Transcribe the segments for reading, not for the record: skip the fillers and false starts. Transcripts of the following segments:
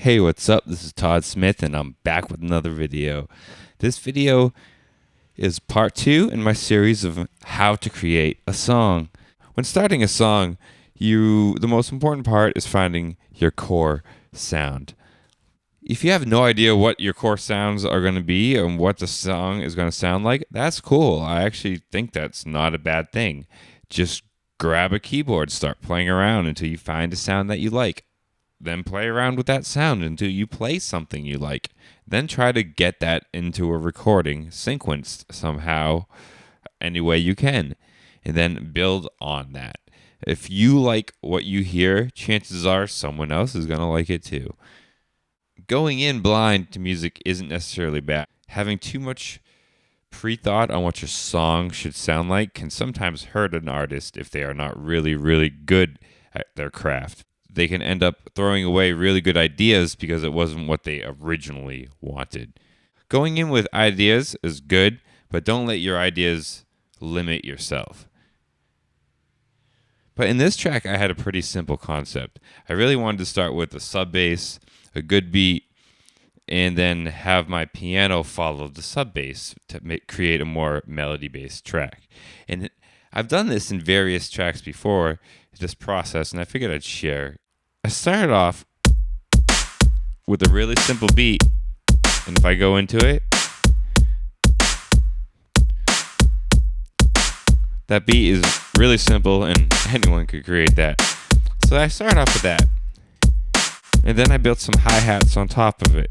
Hey, what's up? This is Todd Smith, and I'm back with another video. This video is part 2 in my series of how to create a song. When starting a song, the most important part is finding your core sound. If you have no idea what your core sounds are going to be and what the song is going to sound like, that's cool. I actually think that's not a bad thing. Just grab a keyboard, start playing around until you find a sound that you like. Then play around with that sound until you play something you like. Then try to get that into a recording, sequenced somehow, any way you can. And then build on that. If you like what you hear, chances are someone else is going to like it too. Going in blind to music isn't necessarily bad. Having too much pre-thought on what your song should sound like can sometimes hurt an artist if they are not really, really good at their craft. They can end up throwing away really good ideas because it wasn't what they originally wanted. Going in with ideas is good, but don't let your ideas limit yourself. But in this track, I had a pretty simple concept. I really wanted to start with a sub bass, a good beat, and then have my piano follow the sub bass to create a more melody-based track. And I've done this in various tracks before, this process, and I figured I'd share. I started off with a really simple beat, and if I go into it, that beat is really simple and anyone could create that. So I started off with that. And then I built some hi-hats on top of it.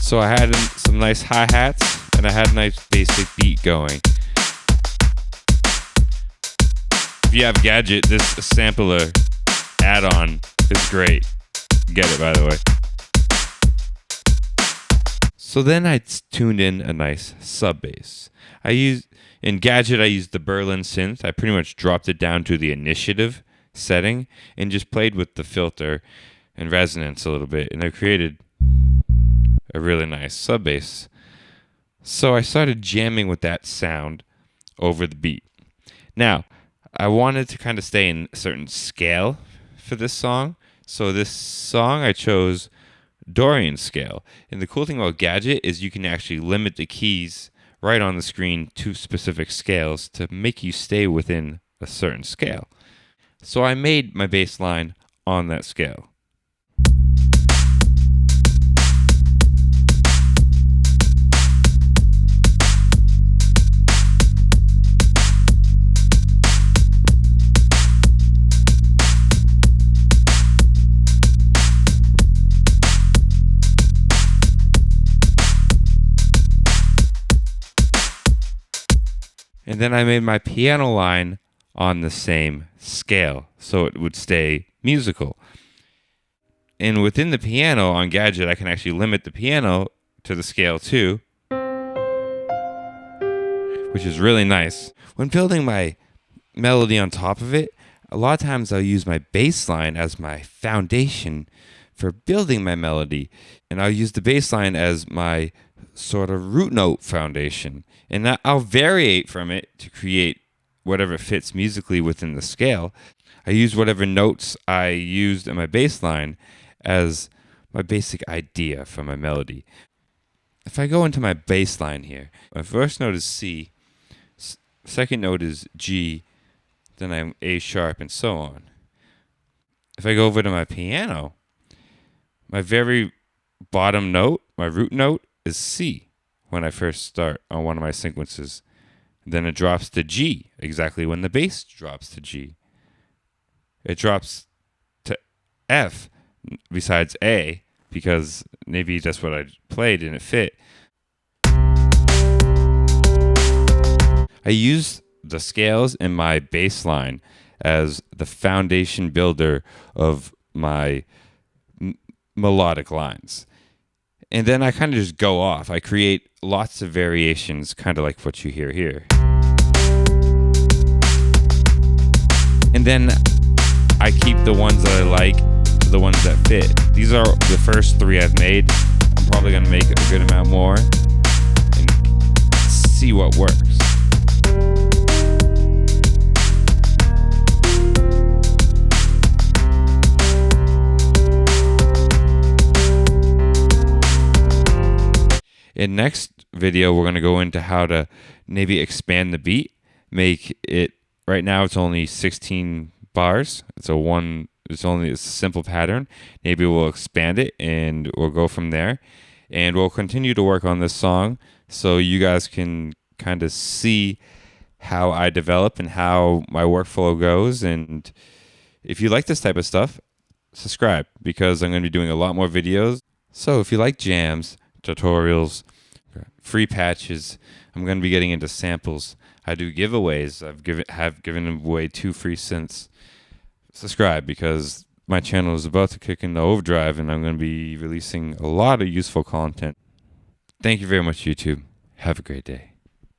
So I had some nice hi-hats and I had a nice basic beat going. If you have Gadget, this sampler add-on is great. Get it, by the way. So then I tuned in a nice sub bass. In Gadget, I used the Berlin synth. I pretty much dropped it down to the initiative setting and just played with the filter and resonance a little bit, and I created a really nice sub bass. So I started jamming with that sound over the beat. Now, I wanted to kind of stay in a certain scale for this song. So this song I chose Dorian scale. And the cool thing about Gadget is you can actually limit the keys right on the screen to specific scales to make you stay within a certain scale. So I made my bass line on that scale. And then I made my piano line on the same scale, so it would stay musical. And within the piano on Gadget, I can actually limit the piano to the scale too, which is really nice. When building my melody on top of it, a lot of times I'll use my bass line as my foundation for building my melody. And I'll use the bass line as my sort of root note foundation. And I'll variate from it to create whatever fits musically within the scale. I use whatever notes I used in my bass line as my basic idea for my melody. If I go into my bass line here, my first note is C, second note is G, then I'm A sharp, and so on. If I go over to my piano, my very bottom note, my root note, is C when I first start on one of my sequences. Then it drops to G, exactly when the bass drops to G. It drops to F besides A, because maybe that's what I played and it fit. I use the scales in my bass line as the foundation builder of my melodic lines. And then I kind of just go off. I create lots of variations, kind of like what you hear here. And then I keep the ones that I like, the ones that fit. These are the first 3 I've made. I'm probably going to make a good amount more and see what works. In next video, we're going to go into how to maybe expand the beat, make it, right now it's only 16 bars. It's a simple pattern. Maybe we'll expand it and we'll go from there. And we'll continue to work on this song so you guys can kind of see how I develop and how my workflow goes. And if you like this type of stuff, subscribe, because I'm going to be doing a lot more videos. So if you like jams, tutorials, free patches, I'm going to be getting into samples. I do giveaways. Have given away 2 free synths. Subscribe, because my channel is about to kick into overdrive and I'm going to be releasing a lot of useful content. Thank you very much, YouTube. Have a great day.